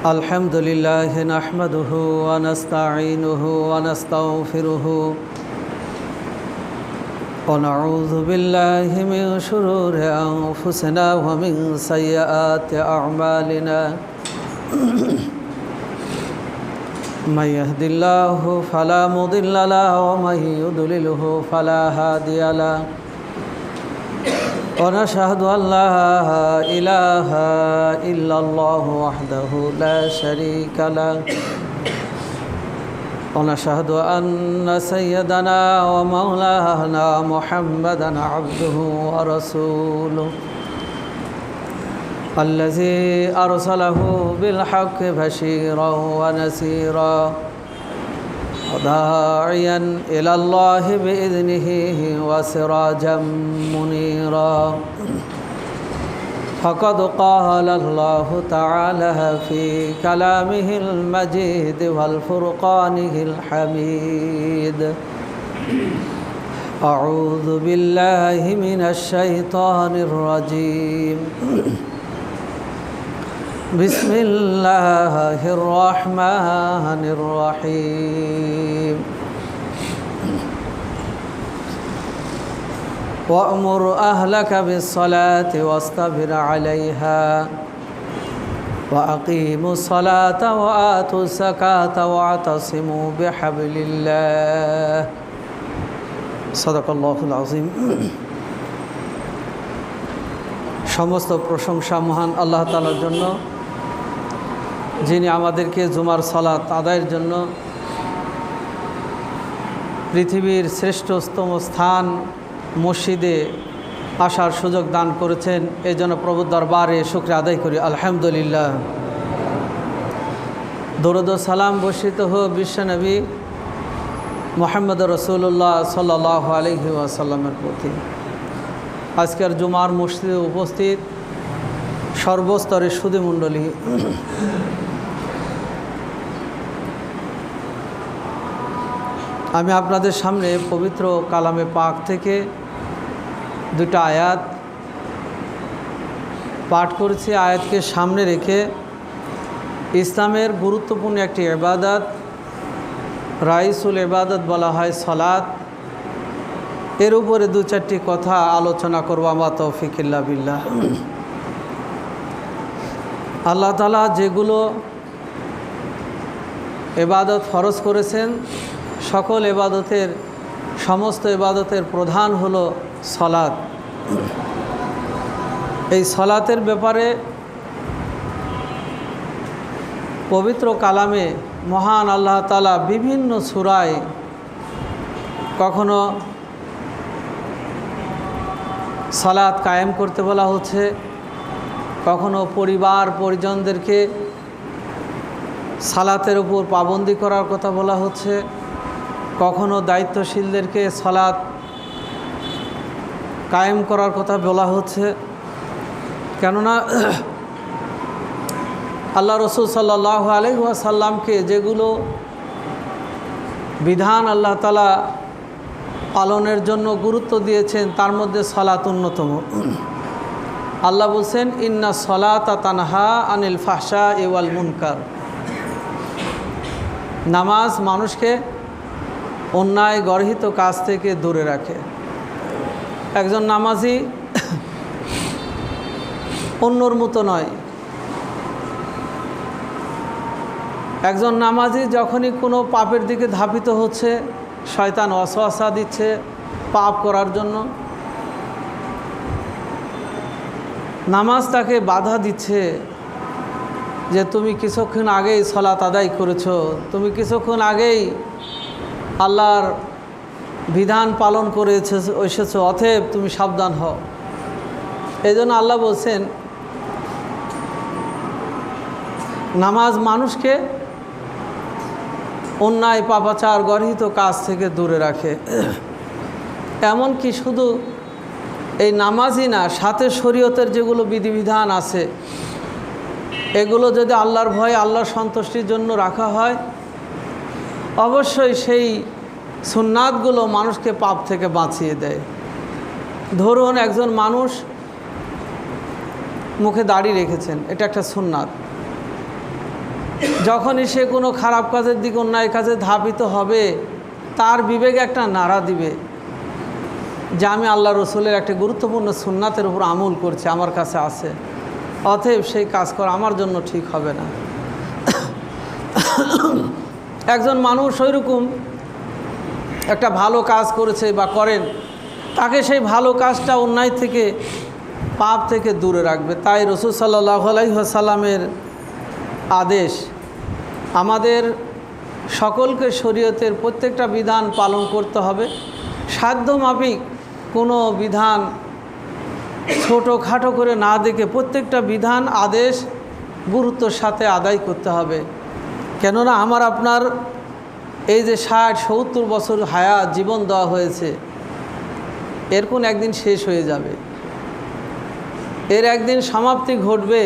الحمد لله نحمده ونستعينه ونستغفره ونعوذ بالله من شرور أنفسنا ومن سيئات أعمالنا من يهد الله فلا مضل له ومن يضلله فلا هادي له ونشهد أن لا إله إلا الله وحده لا شريك له ونشهد أن سيدنا ومولانا محمدا عبده ورسوله الذي أرسله بالحق بشيرا ونذيرا وداعيا إلى الله بإذنه وسراجا منيرا فقد قال الله تعالى في كلامه المجيد والفرقانه الحميد أعوذ بالله من الشيطان الرجيم بسم الله الرحمن الرحيم وأمر أهلك بالصلاة واصطبر عليها وأقيموا الصلاة وآتوا الزكاة واعتصموا بحبل الله صدق الله العظيم সমস্ত প্রশংসা মহান আল্লাহ তাআলার জন্য, যিনি আমাদেরকে জুমার সালাত আদায়ের জন্য পৃথিবীর শ্রেষ্ঠতম স্থান মসজিদে আসার সুযোগ দান করেছেন। এই জন্য প্রভুর দরবারে শুকরিয়া আদায় করি, আলহামদুলিল্লাহ। দরুদ ও সালাম বর্ষিত হোক বিশ্বনবী মুহাম্মদ রাসূলুল্লাহ সাল্লাল্লাহু আলাইহি ওয়াসাল্লামের প্রতি। আজকের জুমার মসজিদে উপস্থিত সর্বস্তরের সুধীমণ্ডলী, আমি আপনাদের সামনে পবিত্র কালামে পাক থেকে দুটো আয়াত পাঠ করেছি। আয়াতকে সামনে রেখে ইসলামের গুরুত্বপূর্ণ একটি ইবাদত, রাইসুল ইবাদত বলা হয় সালাত, এর উপরে দু চারটি কথা আলোচনা করব। আমা তৌফিক ইল্লা বিল্লাহ। আল্লাহ তাআলা যেগুলো ইবাদত ফরজ করেছেন, সকল ইবাদতের সমস্ত ইবাদতের প্রধান হলো সালাত। এই সালাতের ব্যাপারে পবিত্র কালামে মহান আল্লাহ তাআলা বিভিন্ন সূরায় কখনো সালাত কায়েম করতে বলা হচ্ছে, কখনো পরিবার পরিজনদেরকে সালাতের উপর পাবন্দি করার কথা বলা হচ্ছে, কখনো দায়িত্বশীলদেরকে সালাত কায়েম করার কথা বলা হচ্ছে। কেননা আল্লাহ রসুল সাল্লাল্লাহু আলাইহি ওয়াসাল্লামকে যেগুলো বিধান আল্লাহ তাআলা পালনের জন্য গুরুত্ব দিয়েছেন, তার মধ্যে সালাত অন্যতম। আল্লাহ বলছেন, ইন্না সালাতা তানহা আনিল ফাহশাই ওয়াল মুনকার। নামাজ মানুষকে অন্যায় গর্হিত কাজ থেকে দূরে রাখে। একজন নামাজি অন্যর মতো নয়। একজন নামাজি যখনই কোনো পাপের দিকে ধাবিত হচ্ছে, শয়তান ওয়াসওয়াসা দিচ্ছে পাপ করার জন্য, নামাজ তাকে বাধা দিচ্ছে যে তুমি কিছুক্ষণ আগেই সালাত আদায় করেছো, তুমি কিছুক্ষণ আগেই আল্লাহর বিধান পালন করে এসেছো, অতএব তুমি সাবধান হও। এই জন্য আল্লাহ বলছেন, নামাজ মানুষকে অন্যায় পাপাচার গর্হিত কাজ থেকে দূরে রাখে। এমনকি শুধু এই নামাজই না, সাথে শরীয়তের যেগুলো বিধিবিধান আছে, এগুলো যদি আল্লাহর ভয় আল্লাহর সন্তুষ্টির জন্য রাখা হয়, অবশ্যই সেই সুন্নাতগুলো মানুষকে পাপ থেকে বাঁচিয়ে দেয়। ধরুন একজন মানুষ মুখে দাড়ি রেখেছেন, এটা একটা সুন্নাত। যখনই সে কোনো খারাপ কাজের দিকে, অন্যায় কাজে ধাবিত হবে, তার বিবেকে একটা নাড়া দিবে যে আমি আল্লাহ রসুলের একটা গুরুত্বপূর্ণ সুন্নাতের উপর আমল করছি, আমার কাছে আছে, অতএব সেই কাজ করা আমার জন্য ঠিক হবে না। একজন মানুষ ওইরকম একটা ভালো কাজ করেছে বা করেন, তাকে সেই ভালো কাজটা অন্যায় থেকে, পাপ থেকে দূরে রাখবে। তাই রাসূল সাল্লাল্লাহু আলাইহি ওয়াসাল্লামের আদেশ আমাদের সকলকে শরীয়তের প্রত্যেকটা বিধান পালন করতে হবে। সাধ্যমাফিক কোনো বিধান ছোটোখাটো করে না দেখে প্রত্যেকটা বিধান, আদেশ গুরুত্বের সাথে আদায় করতে হবে। কেননা আমার আপনার এই যে 60-70 বছর হায়াত জীবন দেওয়া হয়েছে, এর কোন একদিন শেষ হয়ে যাবে, এর একদিন সমাপ্তি ঘটবে।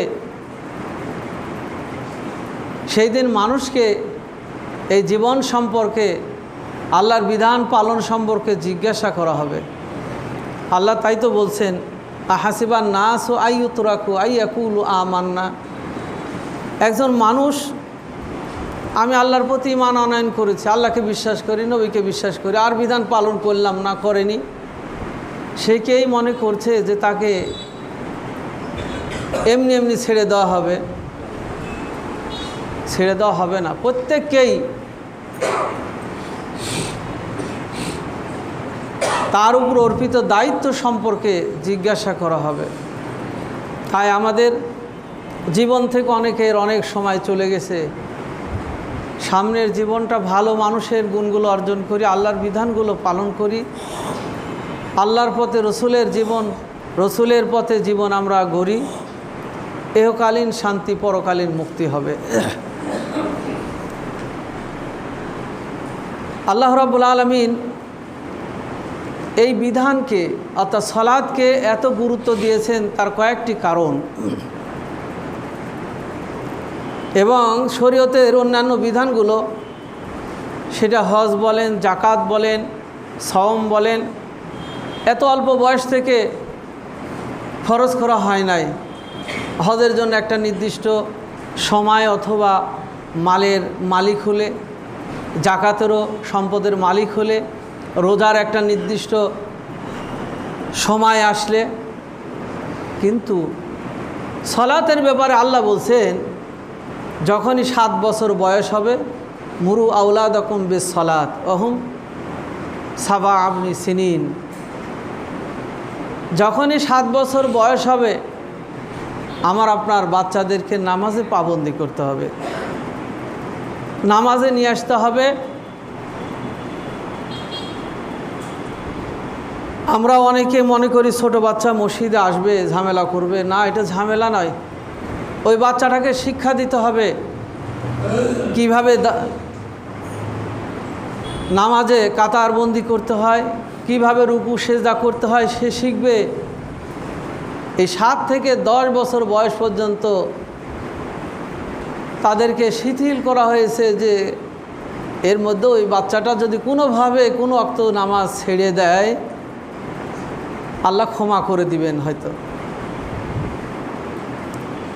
সেই দিন মানুষকে এই জীবন সম্পর্কে, আল্লাহর বিধান পালন সম্পর্কে জিজ্ঞাসা করা হবে। আল্লাহ তাই তো বলছেন, আহাসিবান নাস ও আইয়ুতরাকু আইয়াকুলু আমান্না। একজন মানুষ, আমি আল্লাহর প্রতি ঈমান আনয়ন করেছি, আল্লাহকে বিশ্বাস করি, নবীকে বিশ্বাস করি, আর বিধান পালন করলাম না, করেনি, সে কেই মনে করছে যে তাকে এমনি এমনি ছেড়ে দেওয়া হবে। ছেড়ে দেওয়া হবে না, প্রত্যেককেই তার উপর অর্পিত দায়িত্ব সম্পর্কে জিজ্ঞাসা করা হবে। তাই আমাদের জীবন থেকে অনেকের অনেক সময় চলে গেছে, সামনের জীবনটা ভালো মানুষের গুণগুলো অর্জন করি, আল্লাহর বিধানগুলো পালন করি, আল্লাহর পথে রসুলের জীবন, রসুলের পথে জীবন আমরা গড়ি, এহকালীন শান্তি, পরকালীন মুক্তি হবে। আল্লাহ রাব্বুল আলামিন এই বিধানকে অর্থাৎ সালাতকে এত গুরুত্ব দিয়েছেন, তার কয়েকটি কারণ। এবং শরীয়তের অন্যান্য বিধানগুলো, সেটা হজ বলেন, জাকাত বলেন, সওম বলেন, এত অল্প বয়স থেকে ফরজ করা হয় নাই। হজের জন্য একটা নির্দিষ্ট সময় অথবা মালের মালিক হলে, জাকাতেরও সম্পদের মালিক হলে, রোজার একটা নির্দিষ্ট সময় আসলে। কিন্তু সালাতের ব্যাপারে আল্লাহ বলছেন, যখনই 7 বছর বয়স হবে, মুরু আওলাদাকুম বিস সালাত অহুম সাবা আবনি সিনিন। যখনই 7 বছর বয়স হবে, আমার আপনার বাচ্চাদেরকে নামাজে পাবন্দি করতে হবে, নামাজে নিয়ে আসতে হবে। আমরা অনেকে মনে করি ছোট বাচ্চা মসজিদে আসবে, ঝামেলা করবে। না, এটা ঝামেলা নয়। ওই বাচ্চাটাকে শিক্ষা দিতে হবে কিভাবে নামাজে কাতারবন্দি করতে হয়, কিভাবে রুকু সেজদা করতে হয়, সে শিখবে। এই 7 থেকে 10 বছর বয়স পর্যন্ত তাদেরকে শিথিল করা হয়েছে যে এর মধ্যে ওই বাচ্চাটা যদি কোনোভাবে কোনো ওয়াক্ত নামাজ ছেড়ে দেয়, আল্লাহ ক্ষমা করে দিবেন হয়তো।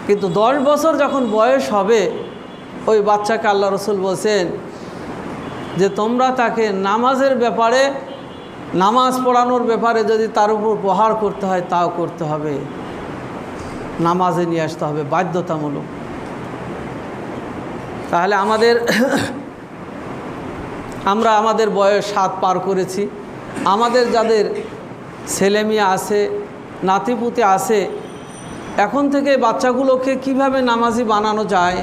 কিন্তু 10 বছর যখন বয়স হবে, ওই বাচ্চাকে আল্লাহ রসুল বলছেন যে তোমরা তাকে নামাজের ব্যাপারে, নামাজ পড়ানোর ব্যাপারে যদি তার উপর প্রহার করতে হয়, তাও করতে হবে, নামাজে নিয়ে আসতে হবে, বাধ্যতামূলক। তাহলে আমরা আমাদের বয়স 7 পার করেছি, আমাদের যাদের ছেলেমেয়ে আছে, নাতিপুতি আছে, এখন থেকে বাচ্চাগুলোকে কিভাবে নামাজি বানানো যায়,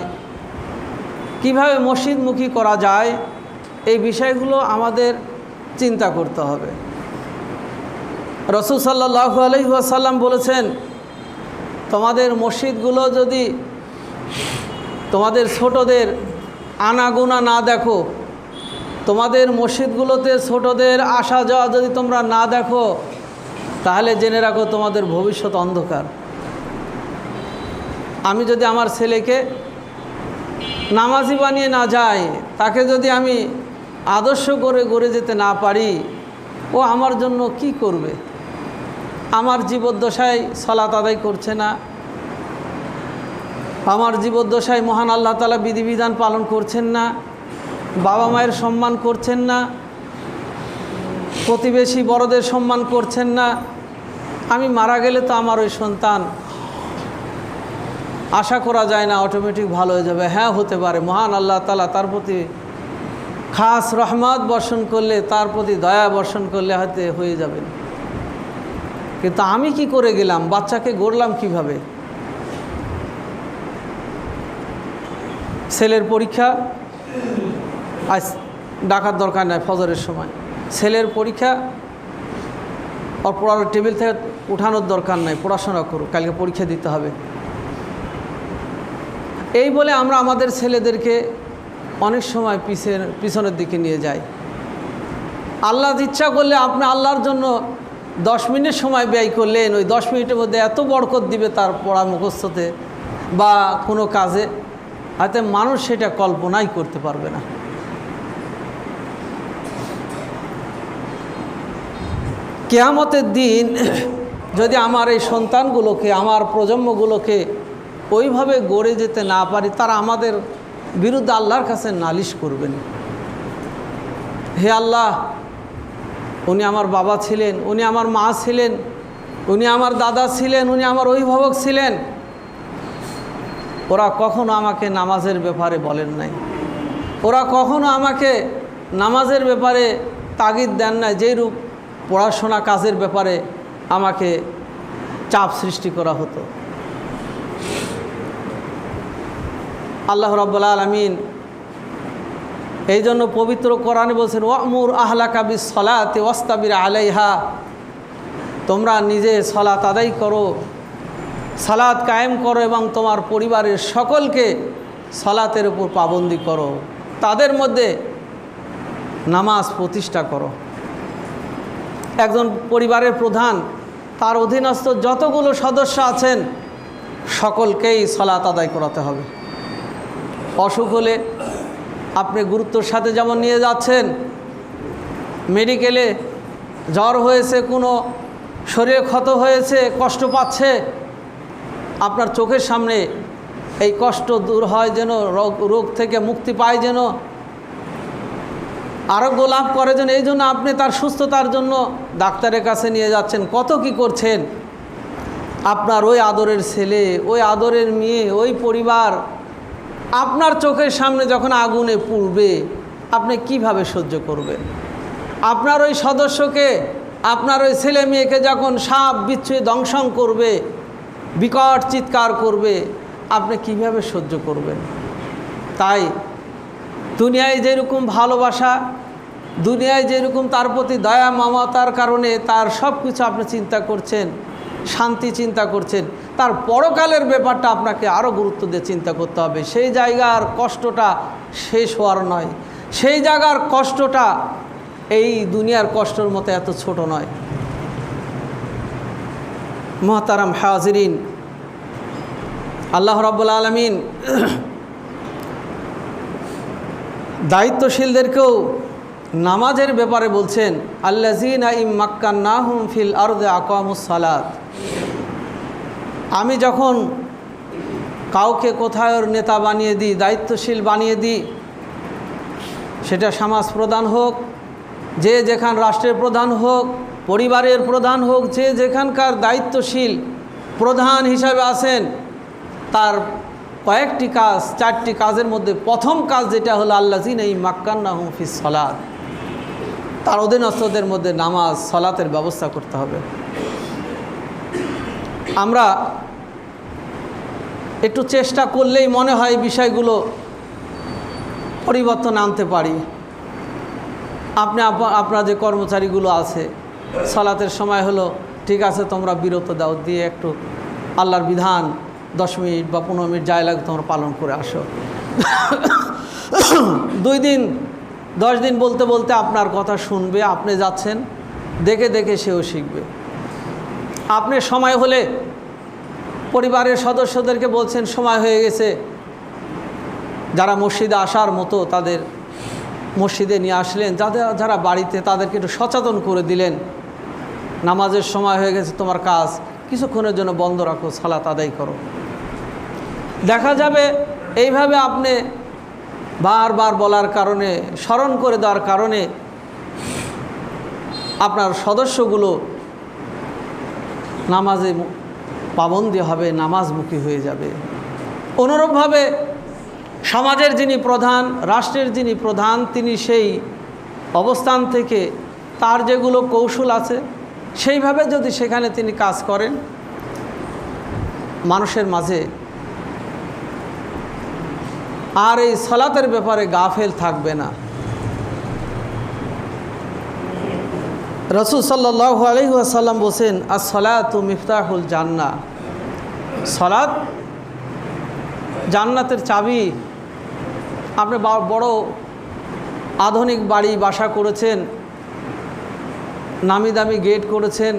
কিভাবে মসজিদমুখী করা যায়, এই বিষয়গুলো আমাদের চিন্তা করতে হবে। রাসূল সাল্লাল্লাহু আলাইহি ওয়াসাল্লাম বলেছেন, তোমাদের মসজিদগুলো যদি তোমাদের ছোটদের আনাগোনা না দেখো, তোমাদের মসজিদগুলোতে ছোটদের আসা যাওয়া যদি তোমরা না দেখো, তাহলে জেনে রাখো তোমাদের ভবিষ্যৎ অন্ধকার। আমি যদি আমার ছেলেকে নামাজি বানিয়ে না যাই, তাকে যদি আমি আদর্শ করে গড়ে যেতে না পারি, ও আমার জন্য কি করবে? আমার জীবদ্দশায় সালাত আদায় করছে না, আমার জীবদ্দশায় মহান আল্লাহ তাআলা বিধিবিধান পালন করছেন না, বাবা মায়ের সম্মান করছেন না, প্রতিবেশী বড়দের সম্মান করছেন না। আমি মারা গেলে তো আমার ওই সন্তান আশা করা যায় না অটোমেটিক ভালো হয়ে যাবে। হ্যাঁ, হতে পারে, মহান আল্লাহ তাআলা তার প্রতি খাস রহমত বর্ষণ করলে, তার প্রতি দয়া বর্ষণ করলে হয়তো হয়ে যাবে। কিন্তু আমি কি করে গেলাম, বাচ্চাকে গড়লাম কিভাবে? ছেলের পরীক্ষা, আজ ডাকার দরকার নাই, ফজরের সময় ছেলের পরীক্ষা, ওর পড়ার টেবিল থেকে উঠানোর দরকার নাই, পড়াশোনা করুক, কালকে পরীক্ষা দিতে হবে। এই বলে আমরা আমাদের ছেলেদেরকে অনেক সময় পিছনের দিকে নিয়ে যাই। আল্লাহ ইচ্ছা করলে আপনি আল্লাহর জন্য 10 মিনিট সময় ব্যয় করলেন, ওই 10 মিনিটের মধ্যে এত বরকত দিবে তার পড়া মুখস্থতে বা কোনো কাজে, হয়তো মানুষ সেটা কল্পনাই করতে পারবে না। কিয়ামতের দিন যদি আমার এই সন্তানগুলোকে, আমার প্রজন্মগুলোকে ওইভাবে গড়ে যেতে না পারি, তারা আমাদের বিরুদ্ধে আল্লাহর কাছে নালিশ করবেন। হে আল্লাহ, উনি আমার বাবা ছিলেন, উনি আমার মা ছিলেন, উনি আমার দাদা ছিলেন, উনি আমার অভিভাবক ছিলেন, ওরা কখনো আমাকে নামাজের ব্যাপারে বলেন নাই, ওরা কখনো আমাকে নামাজের ব্যাপারে তাগিদ দেন নাই, যেই রূপ পড়াশোনা কাজের ব্যাপারে আমাকে চাপ সৃষ্টি করা হতো। আল্লাহ রাব্বুল আলামিন এই জন্য পবিত্র কোরআনে বলছেন, ওয়ামুর আহলাকা বিস-সালাতি ওয়াস্তাবির আলাইহা, তোমরা নিজে সালাত আদায় করো, সালাত কায়েম করো এবং তোমার পরিবারের সকলকে সালাতের উপর পাবন্দি করো, তাদের মধ্যে নামাজ প্রতিষ্ঠা করো। একজন পরিবারের প্রধান তার অধীনস্থ যতগুলো সদস্য আছেন সকলকেই সালাত আদায় করাতে হবে। অসুখ হলে আপনি গুরুত্বর সাথে যেমন নিয়ে যাচ্ছেন, মেডিকেলে জ্বর হয়েছে, কোনো শরীরে ক্ষত হয়েছে, কষ্ট পাচ্ছে, আপনার চোখের সামনে এই কষ্ট দূর হয়, যেন রোগ থেকে মুক্তি পায়, যেন আরোগ্য লাভ করে, যেন এই জন্য আপনি তার সুস্থতার জন্য ডাক্তারের কাছে নিয়ে যাচ্ছেন। কত কি করছেন, আপনার ওই আদরের ছেলে, ওই আদরের মেয়ে, ওই পরিবার আপনার চোখের সামনে যখন আগুনে পুড়বে, আপনি কিভাবে সহ্য করবেন? আপনার ওই সদস্যকে, আপনার ওই ছেলে মেয়েকে যখন সাপ বিচ্ছু দংশন করবে, বিকট চিৎকার করবে, আপনি কিভাবে সহ্য করবেন? তাই দুনিয়ায় যেরকম ভালোবাসা, দুনিয়ায় যেরকম তার প্রতি দয়া মমতার কারণে তার সব কিছু আপনি চিন্তা করছেন, শান্তি চিন্তা করছেন, তার পরকালের ব্যাপারটা আপনাকে আরও গুরুত্ব দিয়ে চিন্তা করতে হবে। সেই জায়গার কষ্টটা শেষ হওয়ার নয়, সেই জায়গার কষ্টটা এই দুনিয়ার কষ্টের মতো এত ছোট নয়। মুহতারাম হাজিরিন, আল্লাহ রাব্বুল আলামিন দায়িত্বশীলদেরকেও নামাজের ব্যাপারে বলছেন, আল্লাযীনা ইম্মাক্কান্নাহুম ফিল আরদি আকামুস সালাত। আমি যখন কাউকে কোথাও নেতা বানিয়ে দিই, দায়িত্বশীল বানিয়ে দিই, সেটা সমাজ প্রধান হোক, যে যেখান রাষ্ট্রের প্রধান হোক, পরিবারের প্রধান হোক, যে যেখানকার দায়িত্বশীল প্রধান হিসাবে আছেন, তার কয়েকটি কাজ, 4টি কাজের মধ্যে প্রথম কাজ যেটা হলো আল্লাযীনা ইম্মাক্কান্নাহুম ফিস সালাত, তার অধীনস্থদের মধ্যে নামাজ সালাতের ব্যবস্থা করতে হবে। আমরা একটু চেষ্টা করলেই মনে হয় বিষয়গুলো পরিবর্তন আনতে পারি। আপনি আপনার যে কর্মচারীগুলো আছে, সালাতের সময় হলো, ঠিক আছে তোমরা বিরত দাও, দিয়ে একটু আল্লাহর বিধান 10 মিনিট বা 15 মিনিট যাই লাগে তোমরা পালন করে আসো। 2 দিন 10 দিন বলতে বলতে আপনার কথা শুনবে, আপনি যাচ্ছেন, দেখে দেখে সেও শিখবে। আপনি সময় হলে পরিবারের সদস্যদেরকে বলছেন সময় হয়ে গেছে, যারা মসজিদে আসার মতো তাদের মসজিদে নিয়ে আসলেন, যারা বাড়িতে তাদেরকে একটু সচেতন করে দিলেন, নামাজের সময় হয়ে গেছে, তোমার কাজ কিছুক্ষণের জন্য বন্ধ রাখো, সালাত আদায় করো। দেখা যাবে এইভাবে আপনি বারবার বলার কারণে, স্মরণ করে দেওয়ার কারণে আপনার সদস্যগুলো নামাজে পাবন্দী হবে, নামাজমুখী হয়ে যাবে। অনুরূপভাবে সমাজের যিনি প্রধান, রাষ্ট্রের যিনি প্রধান, তিনি সেই অবস্থান থেকে তার যেগুলো কৌশল আছে সেইভাবে যদি সেখানে তিনি কাজ করেন, মানুষের মাঝে আর এই সালাতের ব্যাপারে গাফেল থাকবে না। রাসূল সাল্লাল্লাহু আলাইহি ওয়াসাল্লাম বলেন, আস-সালাতু মিফতাহুল জান্নাহ, সালাত জান্নাতের চাবি। আপনি বড় আধুনিক বাড়ি বাসা করেছেন, নামি দামি গেট করেছেন,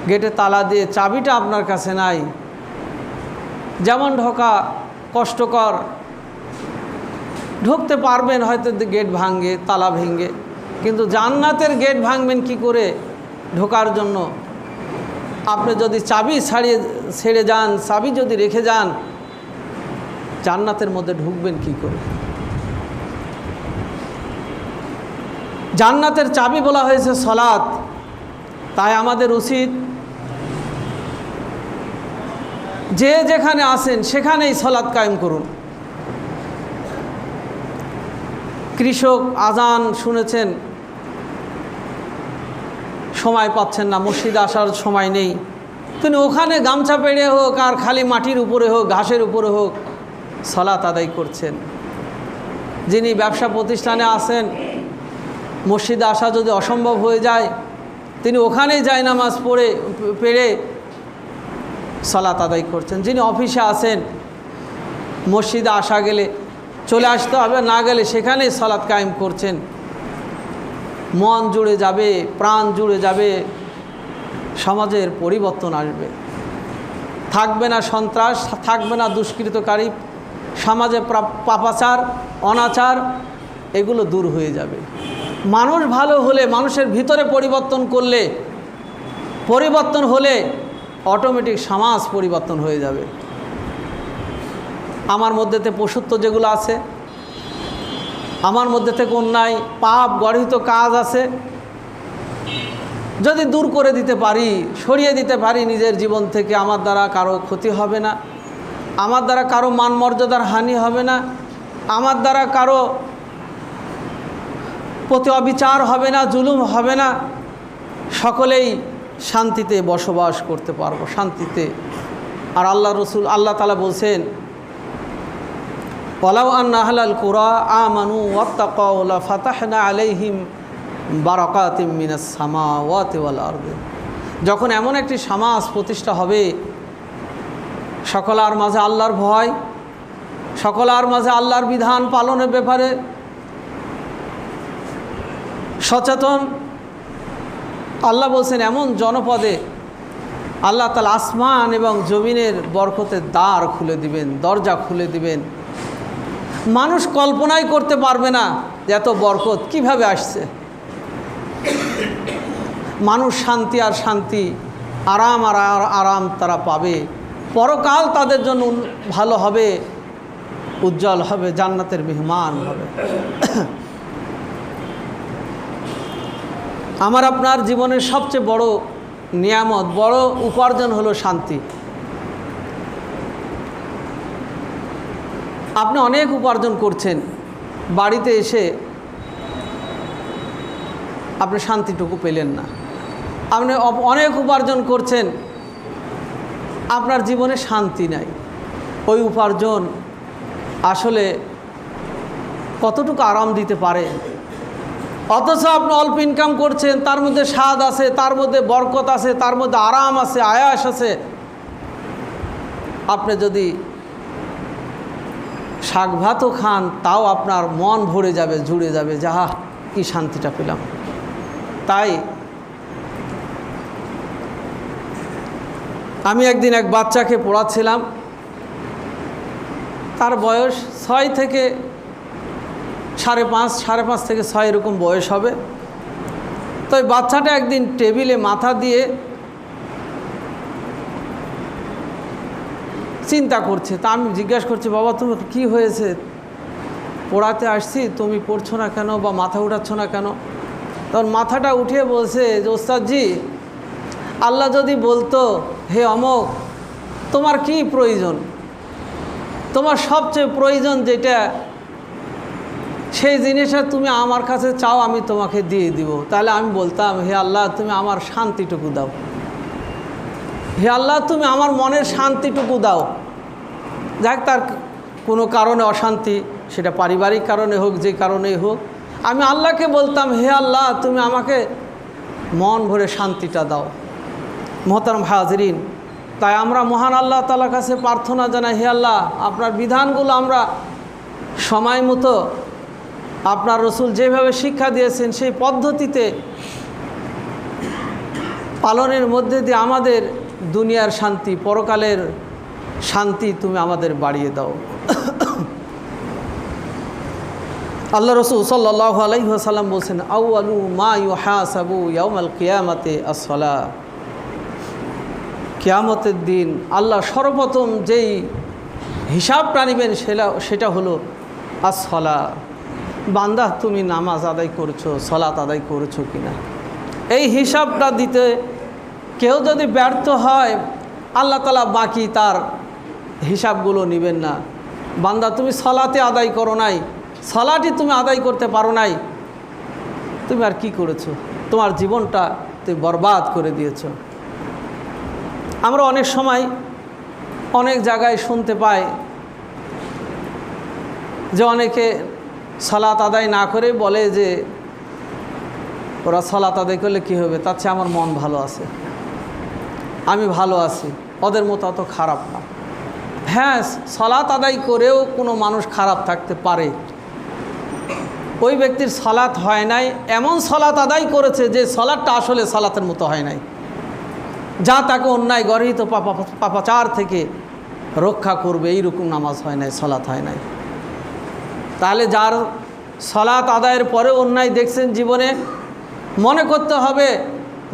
গেটে তালা দিয়ে চাবিটা আপনার কাছে নাই, যেমন ঢোকা কষ্টকর, ঢুকতে পারবেন হয়তো গেট ভাঙে, তালা ভেঙে, কিন্তু জান্নাতের গেট ভাঙবেন কি করে ঢোকার জন্য? আপনি যদি চাবি ছেড়ে যান, চাবি যদি রেখে যান, জান্নাতের মধ্যে ঢুকবেন কি করে? জান্নাতের চাবি বলা হয়েছে সালাত। তাই আমাদের উচিত যে যেখানে আছেন সেখানেই সালাত কায়েম করুন। কৃষক আজান শুনেছেন, সময় পাচ্ছেন না, মসজিদে আসার সময় নেই, তিনি ওখানে গামছা পেড়ে হোক আর খালি মাটির উপরে হোক, ঘাসের উপরে হোক, সালাত আদায় করছেন। যিনি ব্যবসা প্রতিষ্ঠানে আছেন, মসজিদে আসা যদি অসম্ভব হয়ে যায়, তিনি ওখানেই জায়নামাজ পেড়ে সালাত আদায় করছেন। যিনি অফিসে আছেন, মসজিদে আসা গেলে চলে আসতে হবে, না গেলে সেখানেই সালাত কায়েম করছেন। মন জুড়ে যাবে, প্রাণ জুড়ে যাবে, সমাজের পরিবর্তন আসবে। থাকবে না সন্ত্রাস, থাকবে না দুষ্কৃতকারী, সমাজে পাপাচার, অনাচার, এগুলো দূর হয়ে যাবে। মানুষ ভালো হলে, মানুষের ভিতরে পরিবর্তন হলে অটোমেটিক সমাজ পরিবর্তন হয়ে যাবে। আমার মধ্যেতে পশুত্ব যেগুলো আছে, আমার মধ্যে থেকে অন্যায় পাপ গর্হিত কাজ আছে, যদি দূর করে দিতে পারি, সরিয়ে দিতে পারি নিজের জীবন থেকে, আমার দ্বারা কারো ক্ষতি হবে না, আমার দ্বারা কারো মান মর্যাদার হানি হবে না, আমার দ্বারা কারো প্রতি অবিচার হবে না, জুলুম হবে না, সকলেই শান্তিতে বসবাস করতে পারবো, শান্তিতে। আর আল্লাহ তাআলা বলছেন, ওয়ালাউ আন্না আহলাল কুরা আমানু ওয়াত্তাকাউ লাফাতাহনা আলাইহিম বারাকাতিম মিনাস সামাওয়াতি ওয়াল আরদি। যখন এমন একটি সমাজ প্রতিষ্ঠা হবে, সকলের মাঝে আল্লাহর ভয়, সকলের মাঝে আল্লাহর বিধান পালনের ব্যাপারে সচেতন, আল্লাহ বলছেন এমন জনপদে আল্লাহ তাআলা আসমান এবং জমিনের বরকতের দ্বার খুলে দিবেন, দরজা খুলে দিবেন। মানুষ কল্পনাই করতে পারবে না যে এত বরকত কিভাবে আসছে। মানুষ শান্তি আর শান্তি, আরাম আর আরাম তারা পাবে। পরকাল তাদের জন্য ভালো হবে, উজ্জ্বল হবে, জান্নাতের মেহমান হবে। আমার আপনার জীবনের সবচেয়ে বড় নিয়ামত, বড় উপার্জন হলো শান্তি। আপনি অনেক উপার্জন করছেন, বাড়িতে এসে আপনি শান্তিটুকু পেলেন না। আপনি অনেক উপার্জন করছেন, আপনার জীবনে শান্তি নাই। ওই উপার্জন আসলে কতটুকু আরাম দিতে পারে? অথচ আপনি অল্প ইনকাম করছেন, তার মধ্যে স্বাদ আছে, তার মধ্যে বরকত আছে, তার মধ্যে আরাম আছে, আয়াস আছে। আপনি যদি শাক ভাতও খান, তাও আপনার মন ভরে যাবে, জুড়ে যাবে, যাহা কি শান্তিটা পেলাম। তাই আমি একদিন এক বাচ্চাকে পড়াচ্ছিলাম, তার বয়স 6 থেকে 5.5 থেকে 6 এরকম বয়স হবে। তো ওই বাচ্চাটা একদিন টেবিলে মাথা দিয়ে চিন্তা করছে। তা আমি জিজ্ঞাসা করছি, বাবা তোমার কি হয়েছে, পড়াতে আসছি তুমি পড়ছো না কেন বা মাথা উঠাচ্ছ না কেন? তখন মাথাটা উঠিয়ে বলছে যে ওস্তাদজি, আল্লাহ যদি বলতো হে অমক তোমার কি প্রয়োজন, তোমার সবচেয়ে প্রয়োজন যেটা সেই জিনিসটা তুমি আমার কাছে চাও আমি তোমাকে দিয়ে দিব, তাহলে আমি বলতাম হে আল্লাহ তুমি আমার শান্তিটুকু দাও, হে আল্লাহ তুমি আমার মনের শান্তিটুকু দাও। যাক তার কোনো কারণে অশান্তি, সেটা পারিবারিক কারণে হোক যে কারণেই হোক, আমি আল্লাহকে বলতাম হে আল্লাহ তুমি আমাকে মন ভরে শান্তিটা দাও। মোহতারাম হাজরিন, তাই আমরা মহান আল্লাহ তাআলার কাছে প্রার্থনা জানাই, হে আল্লাহ আপনার বিধানগুলো আমরা সময় মতো আপনার রসুল যেভাবে শিক্ষা দিয়েছেন সেই পদ্ধতিতে পালনের মধ্যে দিয়ে আমাদের দুনিয়ার শান্তি পরকালের শান্তি তুমি আমাদের বাড়িয়ে দাও। আল্লাহ রসুল সাল্লাল্লাহু আলাইহি ওয়াসাল্লাম বলছেন আউয়ালু মা ইউহাসাবু ইয়াউমাল কিয়ামাতি as-সালাহ। কিয়ামতের দিন আল্লাহ সর্বপ্রথম যেই হিসাবটা নেবেন সেটা হলো as-সালাহ। বান্দা তুমি নামাজ আদায় করছো, সালাত আদায় করেছো কিনা, এই হিসাবটা দিতে কেউ যদি ব্যর্থ হয় আল্লাহ তাআলা বাকি তার হিসাবগুলো নেবেন না। বান্দা তুমি সালাতে আদায় করো নাই, সালাতই তুমি আদায় করতে পারো নাই, তুমি আর কি করেছো? তোমার জীবনটা তুমি বরবাদ করে দিয়েছো। আমরা অনেক সময় অনেক জায়গায় শুনতে পাই যে অনেকে সালাত আদায় না করে বলে যে ওরা সালাত আদায় করলে কী হবে, তার চেয়ে আমার মন ভালো আছে, আমি ভালো আছি, ওদের মতো অত খারাপ না। হ্যাঁ, সালাত আদায় করেও কোনো মানুষ খারাপ থাকতে পারে। ওই ব্যক্তির সালাত হয় নাই, এমন সালাত আদায় করেছে যে সালাতটা আসলে সালাতের মতো হয় নাই, যা তাকে অন্যায় গর্হিত পাপাচার থেকে রক্ষা করবে এইরকম নামাজ হয় নাই, সালাত হয় নাই। তাহলে যার সালাত আদায়ের পরে অন্যায় দেখছেন জীবনে, মনে করতে হবে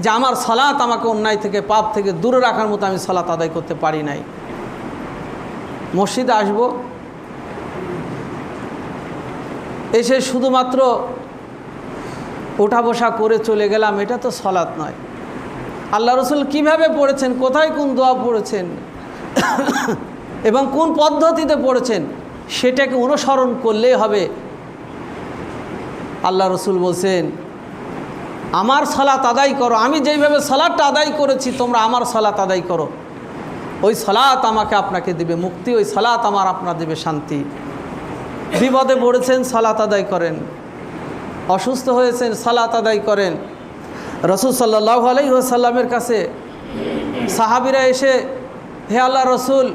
যে আমার সালাত আমাকে অন্যায় থেকে পাপ থেকে দূরে রাখার মতো আমি সালাত আদায় করতে পারি নাই। মসজিদে আসবো, এসে শুধুমাত্র ওঠা বসা করে চলে গেলাম, এটা তো সালাত নয়। আল্লাহ রসুল কিভাবে পড়েছেন, কোথায় কোন দোয়া পড়েছেন এবং কোন পদ্ধতিতে পড়েছেন সেটাকে অনুসরণ করলেই হবে। আল্লাহ রসুল বলছেন আমার সালাত আদায় করো, আমি যেইভাবে সালাতটা আদায় করেছি তোমরা আমার সালাত আদায় করো, ওই সালাত আমাকে আপনাকে দেবে মুক্তি, ওই সালাত আমার আপনার দেবে শান্তি। বিপদে পড়েছেন সালাত আদায় করেন, অসুস্থ হয়েছেন সালাত আদায় করেন। রসুল সাল্লাল্লাহু আলাইহি ওয়াসাল্লামের কাছে সাহাবীরা এসে হে আল্লাহ রসুল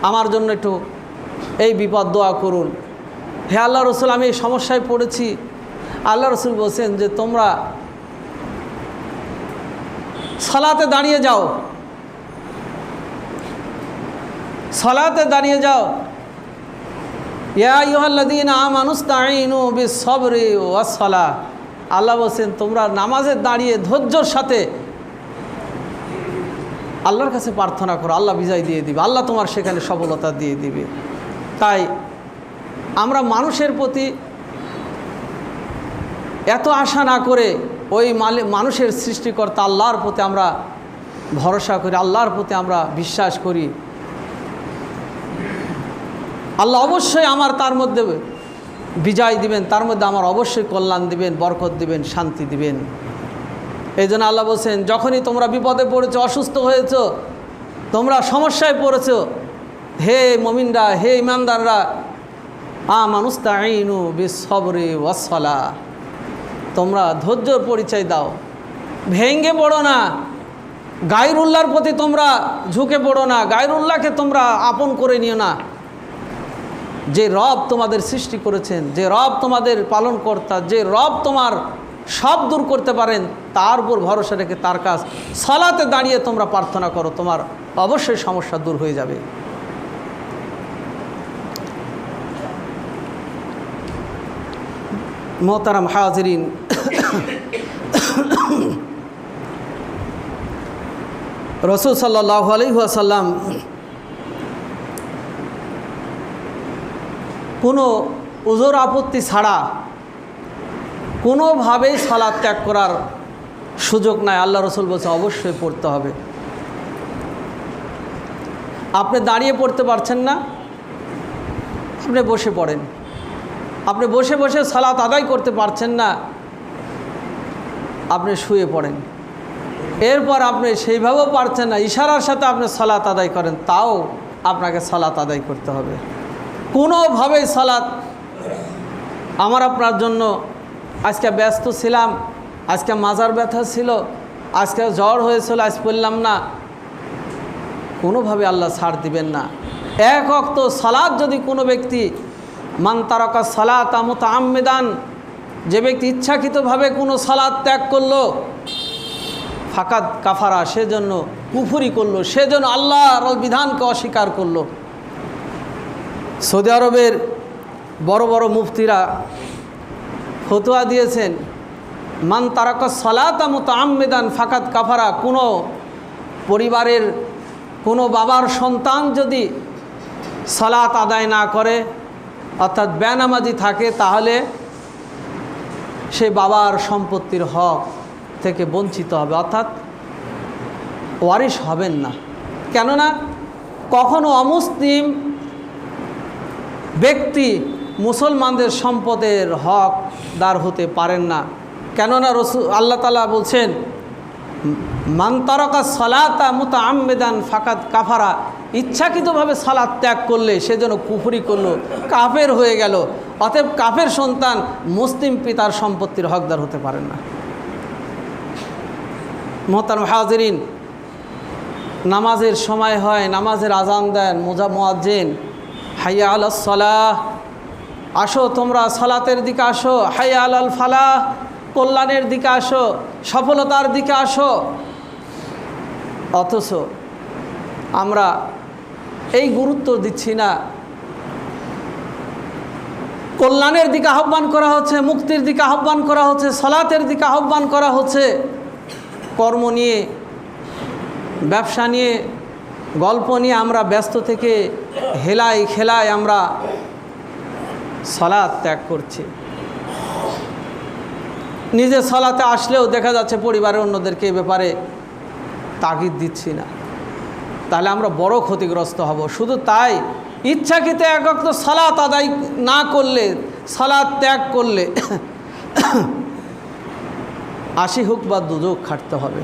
আমার জন্য একটু এই বিপদ দোয়া করুন, হে আল্লাহ রসুল আমি এই সমস্যায় পড়েছি। আল্লাহ রসুল বলছেন যে তোমরা সালাতে দাঁড়িয়ে যাও, সালাতে দাঁড়িয়ে যাও। ইয়া আইয়ুহাল্লাযীনা আমানুস্তাঈনু বিস-সাবরি ওয়াস-সালাহ। আল্লাহ বলছেন তোমরা নামাজে দাঁড়িয়ে ধৈর্যের সাথে আল্লাহর কাছে প্রার্থনা করো, আল্লাহ বিজয় দিয়ে দিবে, আল্লাহ তোমার সেখানে সফলতা দিয়ে দিবে। তাই আমরা মানুষের প্রতি এত আশা না করে ওই মানুষের সৃষ্টিকর্তা আল্লাহর প্রতি আমরা ভরসা করি, আল্লাহর প্রতি আমরা বিশ্বাস করি। আল্লাহ অবশ্যই আমার তার মধ্যে বিজয় দিবেন, তার মধ্যে আমার অবশ্যই কল্যাণ দিবেন, বরকত দিবেন, শান্তি দিবেন। এই জন্য আল্লাহ বলছেন যখনই তোমরা বিপদে পড়েছো, অসুস্থ হয়েছো, তোমরা সমস্যায় পড়েছো, হে মুমিনরা, হে ইমানদাররা, আমানুস্তাঈনু বিস-সাবরি ওয়াস-সালাহ, তোমরা ধৈর্যর পরিচয় দাও, ভেঙ্গে পড়ো না, গায়রুল্লাহর প্রতি তোমরা ঝুঁকে পড়ো না, গায়রুল্লাহকে তোমরা আপন করে নিও না। যে রব তোমাদের সৃষ্টি করেছেন, যে রব তোমাদের পালনকর্তা, যে রব তোমার সব দূর করতে পারেন, তার উপর ভরসা রেখে তার কাজ সালাতে দাঁড়িয়ে তোমরা প্রার্থনা করো, তোমার অবশ্যই সমস্যা দূর হয়ে যাবে। মোহতারাম হাজিরিন, রাসূল সাল্লাল্লাহু আলাইহি ওয়াসাল্লাম কোনো উযর আপত্তি ছাড়া কোনোভাবেই সালাত ত্যাগ করার সুযোগ নাই। আল্লাহ রসুল বলছে অবশ্যই পড়তে হবে। আপনি দাঁড়িয়ে পড়তে পারছেন না, আপনি বসে পড়েন। আপনি বসে বসে সালাত আদায় করতে পারছেন না, আপনি শুয়ে পড়েন। এরপর আপনি সেইভাবেও পারছেন না, ইশারার সাথে আপনি সালাত আদায় করেন, তাও আপনাকে সালাত আদায় করতে হবে। কোনোভাবেই সালাত আমার আপনার জন্য আজকে ব্যস্ত ছিলাম, আজকে মাজার ব্যথা ছিল, আজকে জ্বর হয়েছিল, আজ পড়লাম না, কোনোভাবে আল্লাহ ছাড় দিবেন না। এক ওয়াক্ত সালাত যদি কোনো ব্যক্তি মান তারাকা সালাতা মুতাআম্মিদান, যে ব্যক্তি ইচ্ছাকৃতভাবে কোনো সালাত ত্যাগ করলো, ফাকাদ কাফারা, সেজন্য কুফরি করলো, সেজন্য আল্লাহর বিধানকে অস্বীকার করলো। সৌদি আরবের বড় বড় মুফতিরা ফতোয়া দিয়েছেন, মান তারাকা সালাতা মুতাআম্মিদান ফাকাদ কাফারা। কোনো পরিবারের কোনো বাবার সন্তান যদি সালাত আদায় না করে, অর্থাৎ বেনামাজি থাকে, তাহলে সে বাবার সম্পত্তির হক থেকে বঞ্চিত হবে, অর্থাৎ ওয়ারিশ হবেন না। কেননা কখনো অমুসলিম ব্যক্তি মুসলমানদের সম্পদের হকদার হতে পারেন না। কেননা আল্লাহ তাআলা বলছেন, মান তারাকা সালাতা মুতাআম্মিদান ফাকাদ কাফারা, ইচ্ছাকৃতভাবে সালাত ত্যাগ করলে সেজন্য কুফরি করলো, কাফের হয়ে গেল। অতএব কাফের সন্তান মুসলিম পিতার সম্পত্তির হকদার হতে পারেন না। মোহতারাম হাজিরিন, নামাজের সময় হয়, নামাজের আজান দেন মুয়াজ্জিন, হাইয়া আলাস সালাহ, আসো তোমরা সালাতের দিকে আসো, হাইয়া আলাল ফালাহ, কল্যাণের দিকে আসো, সফলতার দিকে আসো। অথচ আমরা এই গুরুত্ব দিচ্ছি না। কল্যাণের দিকে আহ্বান করা হচ্ছে, মুক্তির দিকে আহ্বান করা হচ্ছে, সালাতের দিকে আহ্বান করা হচ্ছে, কর্ম নিয়ে, ব্যবসা নিয়ে, গল্প নিয়ে আমরা ব্যস্ত থেকে হেলাই খেলায় আমরা সালাত ত্যাগ করছি। নিজে সালাতে আসলেও দেখা যাচ্ছে পরিবারের অন্যদেরকে এ ব্যাপারে তাগিদ দিচ্ছি না, তাহলে আমরা বড় ক্ষতিগ্রস্ত হব। শুধু তাই, ইচ্ছাকৃত এক ওয়াক্ত সালাত আদায় না করলে, সালাত ত্যাগ করলে 80 হোক বা দুজক খাটতে হবে।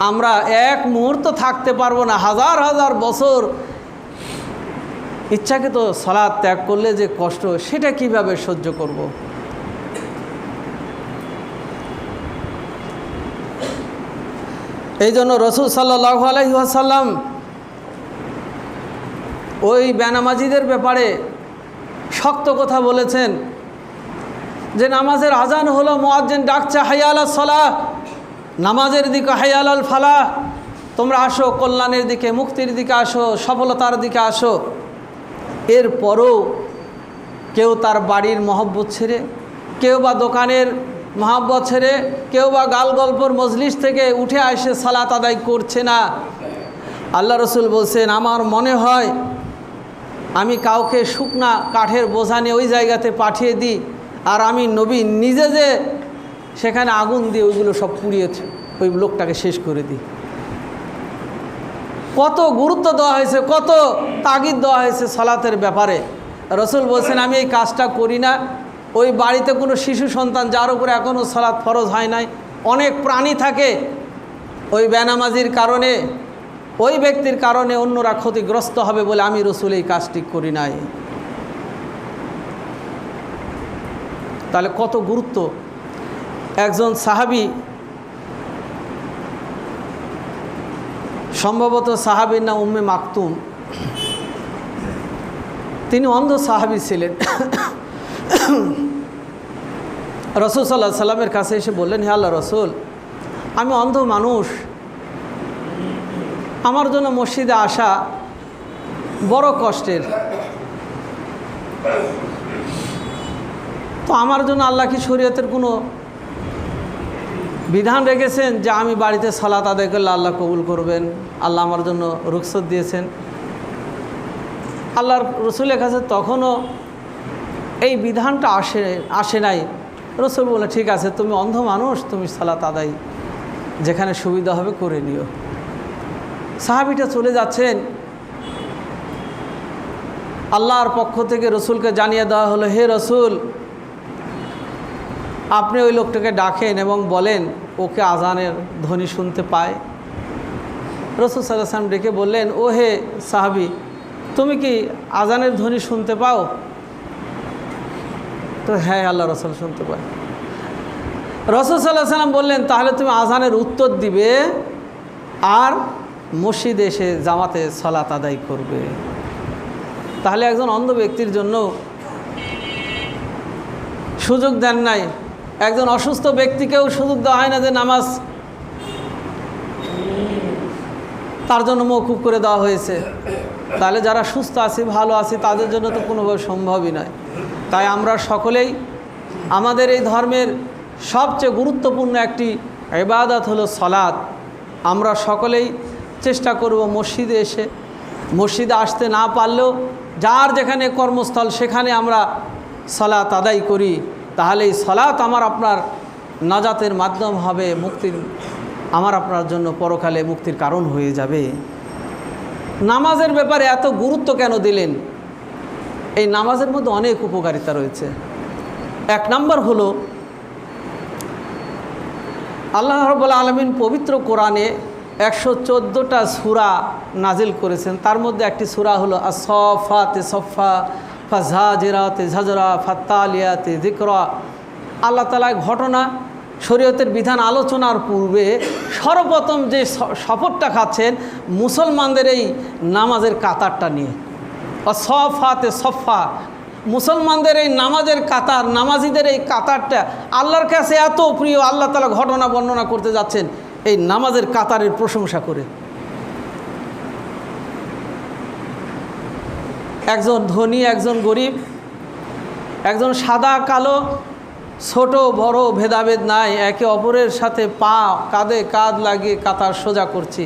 আমরা এক মুহূর্ত থাকতে পারবো না, হাজার হাজার বছর ইচ্ছাকৃত সালাত ত্যাগ করলে যে কষ্ট, সেটা কিভাবে সহ্য করব। এই জন্য রাসূল সাল্লাল্লাহু আলাইহি ওয়াসাল্লাম ওই বেনামাজিদের ব্যাপারে শক্ত কথা বলেছেন যে নামাজের আজান হলো, মুয়াজ্জিন ডাকছে হাইয়া আলাস সালাহ, নামাজের দিকে হাইয়া আলাল ফালাহ, তোমরা আসো কল্যাণের দিকে, মুক্তির দিকে আসো, সফলতার দিকে আসো। এরপরও কেউ তার বাড়ির মহব্বত ছেড়ে, কেউ বা দোকানের মহব্বত ছেড়ে, কেউ বা গাল গল্পর মজলিস থেকে উঠে আসে সালাত আদায় করছে না। আল্লাহ রসুল বলছেন, আমার মনে হয় আমি কাউকে শুকনা কাঠের বোঝা নিয়ে ওই জায়গাতে পাঠিয়ে দিই, আর আমি নবী নিজে যে সেখানে আগুন দিয়ে ওইগুলো সব পুড়িয়েছে, ওই লোকটাকে শেষ করে দিই। কত গুরুত্ব দেওয়া হয়েছে, কত তাগিদ দেওয়া হয়েছে সালাতের ব্যাপারে। রসুল বলছেন, আমি এই কাজটা করি না। ওই বাড়িতে কোনো শিশু সন্তান যার উপরে এখনও সালাত ফরজ হয় নাই, অনেক প্রাণী থাকে, ওই বেনামাজির কারণে, ওই ব্যক্তির কারণে অন্যরা ক্ষতিগ্রস্ত হবে বলে আমি রসুল এই কাজটি করি নাই। তাহলে কত গুরুত্ব। একজন সাহাবী, সম্ভবত সাহাবীর নাম উম্মে মাকতুম, তিনি অন্ধ সাহাবী ছিলেন। রাসূল সাল্লাল্লাহু আলাইহি সাল্লামের কাছে এসে বললেন, হে আল্লাহ রসুল, আমি অন্ধ মানুষ, আমার জন্য মসজিদে আসা বড় কষ্টের, তো আমার জন্য আল্লাহ কি শরীয়তের কোনো বিধান রেখেছেন যে আমি বাড়িতে সালাত আদায় করলে আল্লাহ কবুল করবেন, আল্লাহ আমার জন্য রুখসত দিয়েছেন। আল্লাহর রসুলের কাছে তখনও এই বিধানটা আসে নাই। রসুল বলে, ঠিক আছে, তুমি অন্ধ মানুষ, তুমি সালাত আদায় যেখানে সুবিধা হবে করে নিও। সাহাবীটা চলে যাচ্ছেন, আল্লাহর পক্ষ থেকে রসুলকে জানিয়ে দেওয়া হলো, হে রসুল, আপনি ওই লোকটাকে ডাকেন এবং বলেন ওকে আজানের ধ্বনি শুনতে পায়। রসুল সাল্লাল্লাহু আলাইহি ওয়াসাল্লাম ডেকে বললেন, ও হে সাহাবী, তুমি কি আজানের ধ্বনি শুনতে পাও? তো হ্যাঁ, আল্লাহ রসুল শুনতে পায়। রসুল সাল্লাল্লাহু আলাইহি ওয়াসাল্লাম বললেন, তাহলে তুমি আজানের উত্তর দিবে আর মসজিদে এসে জামাতে সালাত আদায় করবে। তাহলে একজন অন্ধ ব্যক্তির জন্য সুযোগ দেন নাই, একজন অসুস্থ ব্যক্তিকেও সুযোগ দেওয়া হয় না যে নামাজ তার জন্য মওকুফ করে দেওয়া হয়েছে। তাহলে যারা সুস্থ আছে, ভালো আছে, তাদের জন্য তো কোনোভাবে সম্ভবই নয়। তাই আমরা সকলেই আমাদের এই ধর্মের সবচেয়ে গুরুত্বপূর্ণ একটি ইবাদত হলো সালাত। আমরা সকলেই চেষ্টা করব মসজিদে এসে, মসজিদে আসতে না পারলেও যার যেখানে কর্মস্থল সেখানে আমরা সালাত আদায় করি। তাহলে এই সালাত আমার আপনার নাজাতের মাধ্যম হবে, মুক্তির, আমার আপনার জন্য পরকালে মুক্তির কারণ হয়ে যাবে। নামাজের ব্যাপারে এত গুরুত্ব কেন দিলেন? এই নামাজের মধ্যে অনেক উপকারিতা রয়েছে। এক নম্বর হলো, আল্লাহ রাব্বুল আলামিন পবিত্র কোরআনে 114টা সূরা নাজিল করেছেন। তার মধ্যে একটি সূরা হলো আস-সাফাতে সফা, ফাজাজিরাতে জাজরা, ফাত্তালিয়াতে যিকরা। আল্লাহ তাআলা ঘটনা, শরীয়তের বিধান আলোচনার পূর্বে সর্বপ্রথম যে শপথটা খাচ্ছেন মুসলমানদের এই নামাজের কাতারটা নিয়ে। আস-সাফাতে সফা, মুসলমানদের এই নামাজের কাতার, নামাজিদের এই কাতারটা আল্লাহর কাছে এত প্রিয়। আল্লাহ তাআলা ঘটনা বর্ণনা করতে যাচ্ছেন এই নামাজের কাতারের প্রশংসা করে। একজন ধনী, একজন গরিব, একজন সাদা কালো, ছোট বড় ভেদাভেদ নাই, একে অপরের সাথে পা কাঁধে কাঁধ লাগিয়ে কাতার সোজা করছি।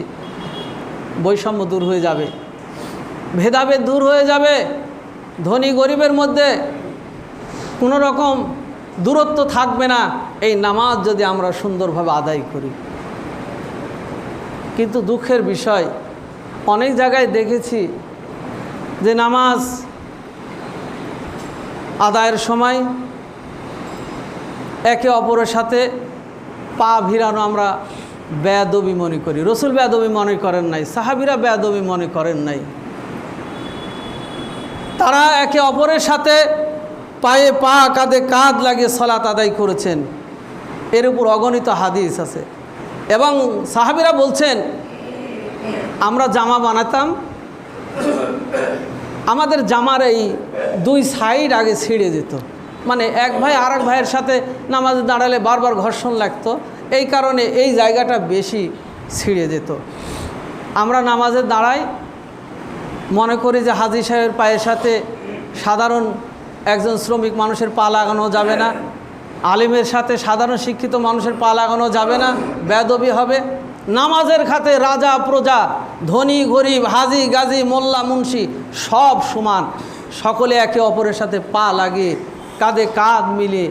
বৈষম্য দূর হয়ে যাবে, ভেদাভেদ দূর হয়ে যাবে, ধনী গরিবের মধ্যে কোনো রকম দূরত্ব থাকবে না এই নামাজ যদি আমরা সুন্দরভাবে আদায় করি। কিন্তু দুঃখের বিষয়, অনেক জায়গায় দেখেছি যে নামাজ আদায়ের সময় একে অপরের সাথে পা ভিড়ানো আমরা বেয়াদবি মনে করি। রসুল বেয়াদবি মনে করেন নাই, সাহাবীরা বেয়াদবি মনে করেন নাই। তারা একে অপরের সাথে পায়ে পা কাঁধে কাঁধ লাগিয়ে সালাত আদায় করেছেন। এর উপর অগণিত হাদিস আছে। এবং সাহাবীরা বলছেন, আমরা জামা বানাতাম, আমাদের জামার এই দুই সাইড আগে ছিঁড়ে যেত। মানে এক ভাই আর এক ভাইয়ের সাথে নামাজে দাঁড়ালে বারবার ঘর্ষণ লাগতো, এই কারণে এই জায়গাটা বেশি ছিঁড়ে যেত। আমরা নামাজে দাঁড়াই, মনে করি যে হাজী সাহেবের পায়ের সাথে সাধারণ একজন শ্রমিক মানুষের পা লাগানো যাবে না, আলিমের সাথে সাধারণ শিক্ষিত মানুষের পা লাগানো যাবে না, বেয়াদবি হবে। নামাজের খাতে রাজা প্রজা, ধনী গরিব, হাজি গাজী, মোল্লা মুন্সি সব সমান, সকলে একে অপরের সাথে পা লাগিয়ে কাঁধে কাঁধ মিলিয়ে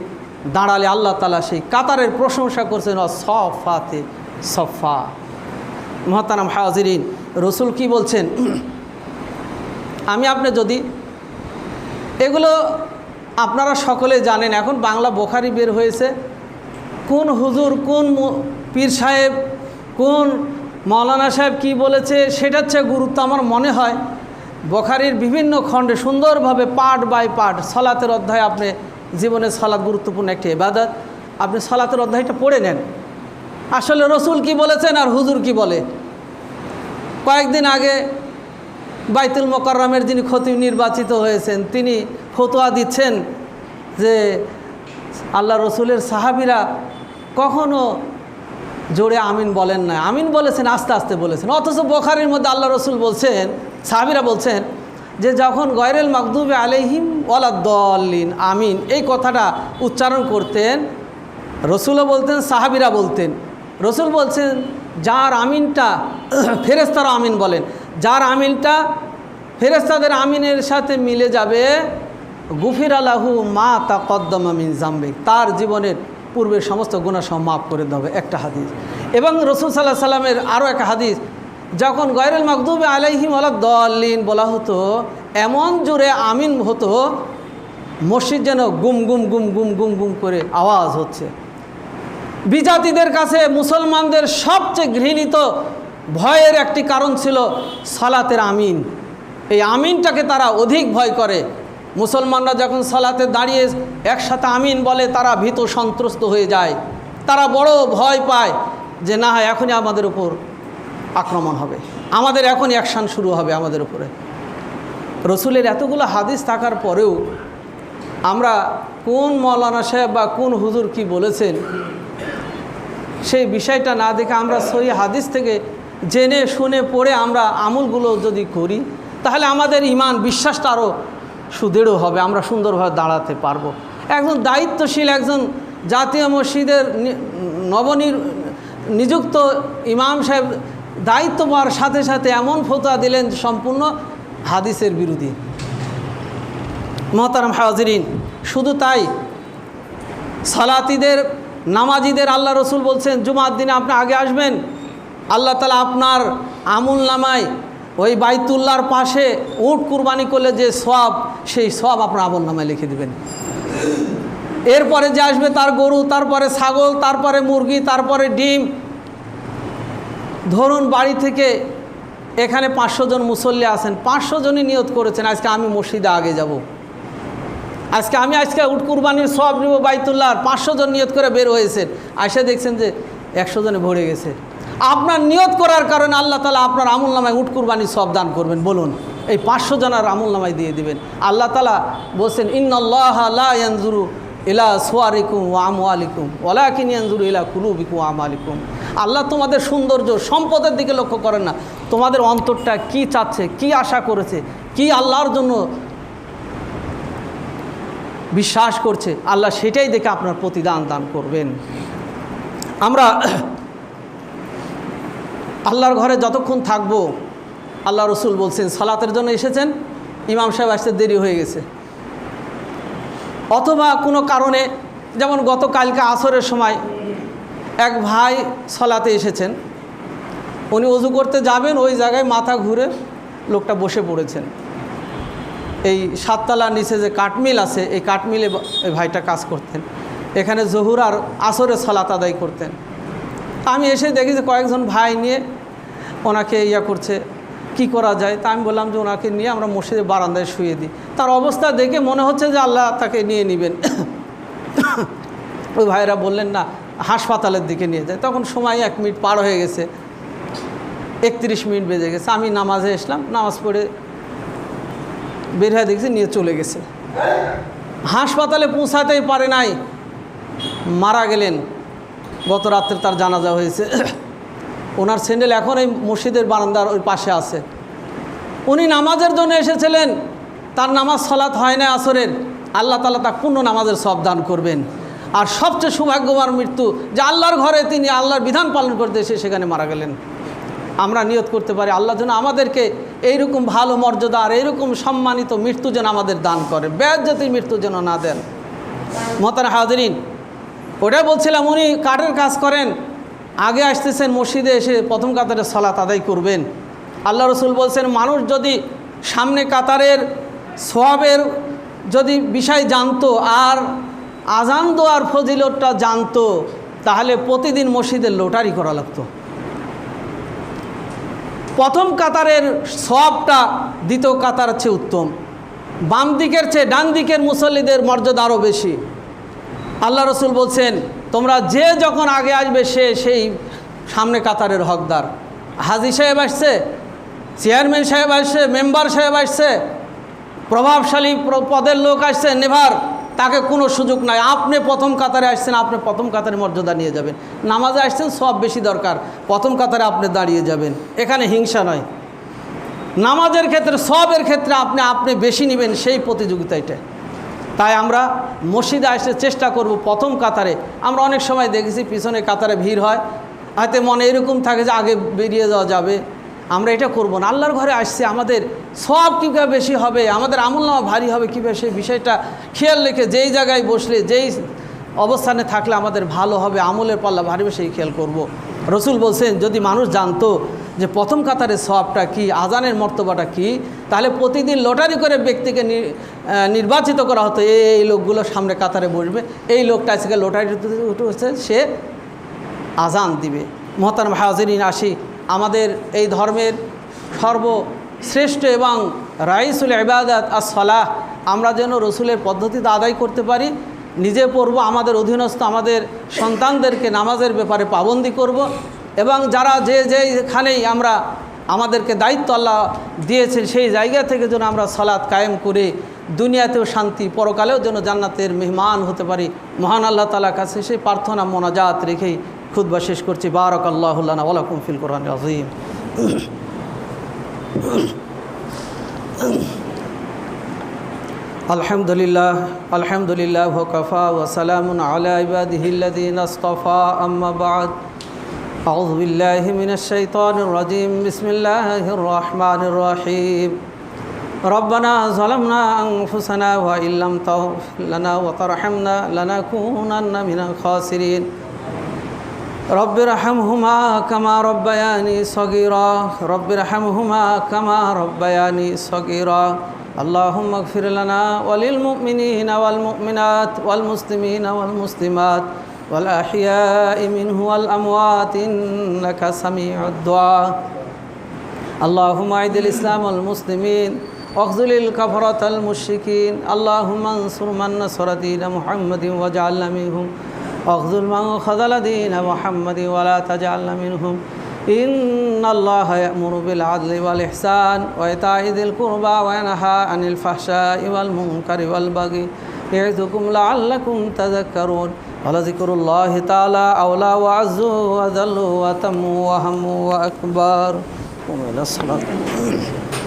দাঁড়ালে আল্লাহ তাআলা সেই কাতারের প্রশংসা করছেন, সাফাতে সফা। মুহতারাম হাজিরিন, রসুল কি বলছেন? আমি আপনি যদি এগুলো আপনারা সকলে জানেন, এখন বাংলা বোখারি বের হয়েছে, কোন হুজুর, কোন পীর সাহেব, কোন মৌলানা সাহেব কি বলেছে সেটার চেয়ে গুরুত্ব আমার মনে হয় বোখারির বিভিন্ন খণ্ডে সুন্দরভাবে পার্ট বাই পার্ট সালাতের অধ্যায়, আপনি জীবনে সালাত গুরুত্বপূর্ণ একটি ইবাদত, আপনি সালাতের অধ্যায়টা পড়ে নেন। আসলে রসুল কি বলেছেন আর হুজুর কি বলে। কয়েকদিন আগে বাইতুল মোকাররমের যিনি খতিব নির্বাচিত হয়েছেন, তিনি ফতোয়া দিচ্ছেন যে আল্লাহ রসুলের সাহাবীরা কখনো জোরে আমিন বলেন না, আমিন বলেছেন আস্তে আস্তে বলেছেন। অথচ বোখারির মধ্যে আল্লাহ রসুল বলছেন, সাহাবীরা বলছেন যে যখন গয়রুল মাগদুবি আলাইহিম ওয়ালাদ-দাল্লিন আমিন এই কথাটা উচ্চারণ করতেন, রসুলও বলতেন, সাহাবিরা বলতেন। রসুল বলছেন যার আমিনটা, ফেরেশতারা আমিন বলেন, যার আমিনটা ফেরেশতাদের আমিনের সাথে মিলে যাবে, গুফির আলাহু মা তাকদ্দামা মিন জামবি, তার জীবনের পূর্বের সমস্ত গুনাহ সব মাফ করে দেবে, একটা হাদিস। এবং রসুল সাল্লাল্লাহু আলাইহি সাল্লামের আরও একটা হাদিস, যখন গায়রুল মাগদুবি আলাইহিম ওয়ালাদ-দাল্লিন বলা হতো, এমন জোরে আমিন হতো মসজিদ যেন গুম গুম গুম গুম গুম গুম করে আওয়াজ হচ্ছে। বিজাতিদের কাছে মুসলমানদের সবচেয়ে ঘৃণিত ভয়ের একটি কারণ ছিল সালাতের আমিন। এই আমিনটাকে তারা অধিক ভয় করে। মুসলমানরা যখন সালাতে দাঁড়িয়ে একসাথে আমিন বলে, তারা ভীত সন্ত্রস্ত হয়ে যায়, তারা বড় ভয় পায় যে না হয় এখনই আমাদের উপর আক্রমণ হবে, আমাদের এখনই অ্যাকশান শুরু হবে আমাদের উপরে। রসুলের এতগুলো হাদিস থাকার পরেও আমরা কোন মৌলানা সাহেব বা কোন হুজুর কি বলেছেন সেই বিষয়টা না দেখে আমরা সহিহ হাদিস থেকে জেনে শুনে পড়ে আমরা আমলগুলো যদি করি, তাহলে আমাদের ঈমান বিশ্বাসটা আরও সুদৃঢ় হবে, আমরা সুন্দরভাবে দাঁড়াতে পারবো। একজন দায়িত্বশীল, একজন জাতীয় মসজিদের নিযুক্ত ইমাম সাহেব দায়িত্ব পাওয়ার সাথে সাথে এমন ফতোয়া দিলেন সম্পূর্ণ হাদিসের বিরোধী। মুহতারাম হাজিরিন, শুধু তাই, সালাতিদের, নামাজিদের আল্লাহ রসুল বলছেন জুমার দিনে আপনি আগে আসবেন, আল্লাহ তাআলা আপনার আমুল নামায় ওই বাইতুল্লাহর পাশে উট কুরবানি করলে যে সওয়াব, সেই সওয়াব আপনার আমল নামায় লিখে দেবেন। এরপরে যে আসবে তার গরু, তারপরে ছাগল, তারপরে মুরগি, তারপরে ডিম। ধরুন বাড়ি থেকে এখানে 500 জন মুসল্লি আছেন, 500 জনই নিয়ত করেছেন আজকে আমি মসজিদে আগে যাব, আজকে উট কুরবানির সওয়াব নিব বাইতুল্লাহর। 500 জন নিয়ত করে বের হয়েছেন, আয়সা দেখছেন যে 100 জনে ভরে গেছে। আপনার নিয়ত করার কারণে আল্লাহ তাআলা আপনার আমল নামায় উট কুরবানির সওয়াব দান করবেন। বলুন, এই 500 জনের আমল নামায় দিয়ে দিবেন। আল্লাহ তাআলা বলছেন ইন্নাল্লাহা লা ইয়ানজুরু ইলা সুওয়ারিকুম ওয়া আমওয়ালিকুম ওয়ালাকিন ইয়ানজুরু ইলা কুলুবিকুম ওয়া আমালিকুম। আল্লাহ তোমাদের সৌন্দর্য, সম্পদের দিকে লক্ষ্য করেন না, তোমাদের অন্তরটা কি চাচ্ছে, কি আশা করেছে, কি আল্লাহর জন্য বিশ্বাস করছে, আল্লাহ সেটাই দেখে আপনার প্রতিদান দান করবেন। আমরা আল্লাহর ঘরে যতক্ষণ থাকবো, আল্লাহ রসুল বলছেন সালাতের জন্য এসেছেন, ইমাম সাহেব আসতে দেরি হয়ে গেছে, অথবা কোনো কারণে, যেমন গতকালকে আসরের সময় এক ভাই সালাতে এসেছেন, উনি ওযু করতে যাবেন, ওই জায়গায় মাথা ঘুরে লোকটা বসে পড়েছেন। এই 7 তলার নিচে যে কাঠমিল আছে, এই কাঠমিলে এই ভাইটা কাজ করতেন, এখানে জোহর আর আসরের সালাত আদায় করতেন। আমি এসে দেখি যে কয়েকজন ভাই নিয়ে ওনাকে করছে, কি করা যায়। তা আমি বললাম যে ওনাকে নিয়ে আমরা মসজিদের বারান্দায় শুয়ে দিই। তার অবস্থা দেখে মনে হচ্ছে যে আল্লাহ তাকে নিয়ে নেবেন। ওই ভাইরা বললেন না, হাসপাতালের দিকে নিয়ে যায়। তখন সময় 1 মিনিট পার হয়ে গেছে, 31 মিনিট বেজে গেছে। আমি নামাজে এসলাম, নামাজ পড়ে বের হয়ে দেখছি নিয়ে চলে গেছে। হাসপাতালে পৌঁছাতেই পারে নাই, মারা গেলেন। গত রাত্রে তার জানাজা হয়েছে। ওনার স্যান্ডেল এখন এই মসজিদের বারান্দার ওই পাশে আছে। উনি নামাজের জন্য এসেছিলেন, তার নামাজ সালাত হয় না আসরের, আল্লাহ তাআলা তাকে পূর্ণ নামাজের সওয়াব দান করবেন। আর সবচেয়ে সৌভাগ্যবান মৃত্যু যে আল্লাহর ঘরে তিনি আল্লাহর বিধান পালন করতে এসে সেখানে মারা গেলেন। আমরা নিয়ত করতে পারি আল্লাহ যেন আমাদেরকে এইরকম ভালো মর্যাদা আর এইরকম সম্মানিত মৃত্যু যেন আমাদের দান করে, বেজ্জতির মৃত্যু যেন না দেন। মুহতারাম হাজিরিন, ওটাই বলছিলাম, উনি কাঠের কাজ করেন, আগে আসতেছেন, মসজিদে এসে প্রথম কাতারে সালাত আদায় করবেন। আল্লাহ রসুল বলছেন, মানুষ যদি সামনে কাতারের সওয়াবের যদি বিষয় জানতো আর আজান দেওয়ার ফজিলতটা জানতো, তাহলে প্রতিদিন মসজিদে লটারি করা লাগতো। প্রথম কাতারের সওয়াবটা দ্বিতীয় কাতারের চেয়ে উত্তম, বাম দিকের চেয়ে ডান দিকের মুসল্লিদের মর্যাদা আরও বেশি। আল্লাহ রসুল বলছেন, তোমরা যে যখন আগে আসবে সেই সামনে কাতারের হকদার। হাজী সাহেব আসছে, চেয়ারম্যান সাহেব আসছে, মেম্বার সাহেব আসছে, প্রভাবশালী পদের লোক আসছে, নেভার, তাকে কোনো সুযোগ নাই। আপনি প্রথম কাতারে আসছেন, আপনি প্রথম কাতারে মর্যাদা নিয়ে যাবেন। নামাজে আসছেন, সব বেশি দরকার, প্রথম কাতারে আপনি দাঁড়িয়ে যাবেন। এখানে হিংসা নয়, নামাজের ক্ষেত্রে সবের ক্ষেত্রে আপনি বেশি নেবেন, সেই প্রতিযোগিতা এটা। তাই আমরা মসজিদে আসতে চেষ্টা করব প্রথম কাতারে। আমরা অনেক সময় দেখেছি পিছনে কাতারে ভিড় হয়, হয়তো মনে এরকম থাকে যে আগে বেরিয়ে যাওয়া যাবে। আমরা এটা করব না। আল্লাহর ঘরে আসছে, আমাদের সব কীভাবে বেশি হবে, আমাদের আমলনামা ভারী হবে কীভাবে, সেই বিষয়টা খেয়াল রেখে যেই জায়গায় বসলে, যেই অবস্থানে থাকলে আমাদের ভালো হবে, আমলের পাল্লা ভারী হবে, সেই খেয়াল করব। রসুল বলছেন যদি মানুষ জানতো যে প্রথম কাতারের সওয়াবটা কী, আজানের মর্তবাটা কী, তাহলে প্রতিদিন লটারি করে ব্যক্তিকে নির্বাচিত করা হতো, এই লোকগুলো সামনে কাতারে বসবে, এই লোকটা আজকে লটারিতে উঠেছে, সে আজান দিবে। মোহতারাম হাজিরিন, আসি আমাদের এই ধর্মের সর্বশ্রেষ্ঠ এবং রাইসুল ইবাদাত আস-সালাহ আমরা যেন রসুলের পদ্ধতিতে আদায় করতে পারি, নিজে পড়ব, আমাদের অধীনস্থ আমাদের সন্তানদেরকে নামাজের ব্যাপারে পাবন্দি করব, এবং যারা যেখানেই আমরা আমাদেরকে দায়িত্ব আল্লাহ দিয়েছেন সেই জায়গা থেকে যেন আমরা সালাত কায়েম করে দুনিয়াতেও শান্তি, পরকালেও যেন জান্নাতের মেহমান হতে পারি। মহান আল্লাহ তাআলার কাছে সেই প্রার্থনা মোনাজাত রেখেই খুতবা শেষ করছি। বারাকাল্লাহু লানা ওয়া লাকুম ফিল কুরআনিল আযীম। আলহামদুলিল্লাহ আলহামদুলিল্লাহ ওয়া কাফা ওয়া সালামুন আলা ইবাদিহিল্লাযীনা ইসতাফা, আম্মা বা'দ। আউযু বিল্লাহি মিনাশ শাইতানির রাজীম। বিসমিল্লাহির রহমানির রহিম। রব্বানা যালামনা আনফুসানা ওয়া ইল্লাম তাগফির লানা ওয়া তারহামনা লানাকুনান্না মিনাল খাসিরিন। রব্বিরহামহুমা কামা রব্বায়ানি সগীরা, রব্বিরহামহুমা কামা রব্বায়ানি সগীরা। আল্লাহুম্মা ইগফির লানা ওয়া লিল মুমিনিনা ওয়াল মুমিনাত ওয়াল মুসলিমিনা ওয়াল মুসলিমাত ওয়াল আহইয়াই মিনহুম ওয়াল আমওয়াত ইন্নাকা সামিউদ দুআ। আল্লাহুম্মা আইদিল ইসলাম ওয়াল মুসলিমিন ওয়াখযুলিল কাফারাতাল মুশরিকিন। আল্লাহুম্মা আনসুর মান নাসারা দীন মুহাম্মাদিন ওয়াজআলনা মিনহুম ওয়াখযুল মান খাযালা দীন মুহাম্মাদিন ওয়া লা তাজআলনা মিনহুম। ইন্নাল্লাহা ইয়া'মুরু বিল আদলি ওয়াল ইহসান ওয়া ইতা'i যিল কুরবা ওয়া ইয়ানহা আনিল ফাহশাই ওয়াল মুনকারি ওয়াল বাগি ইয়া'যুকুম লা'আল্লাকুম তাযাক্কারুন। ওয়া লাযিকরুল্লাহি তাআলা আওলা ওয়া আযzu ওয়া যাল্লু ওয়া তাম্মু ওয়া হাম্মু ওয়া আকবার।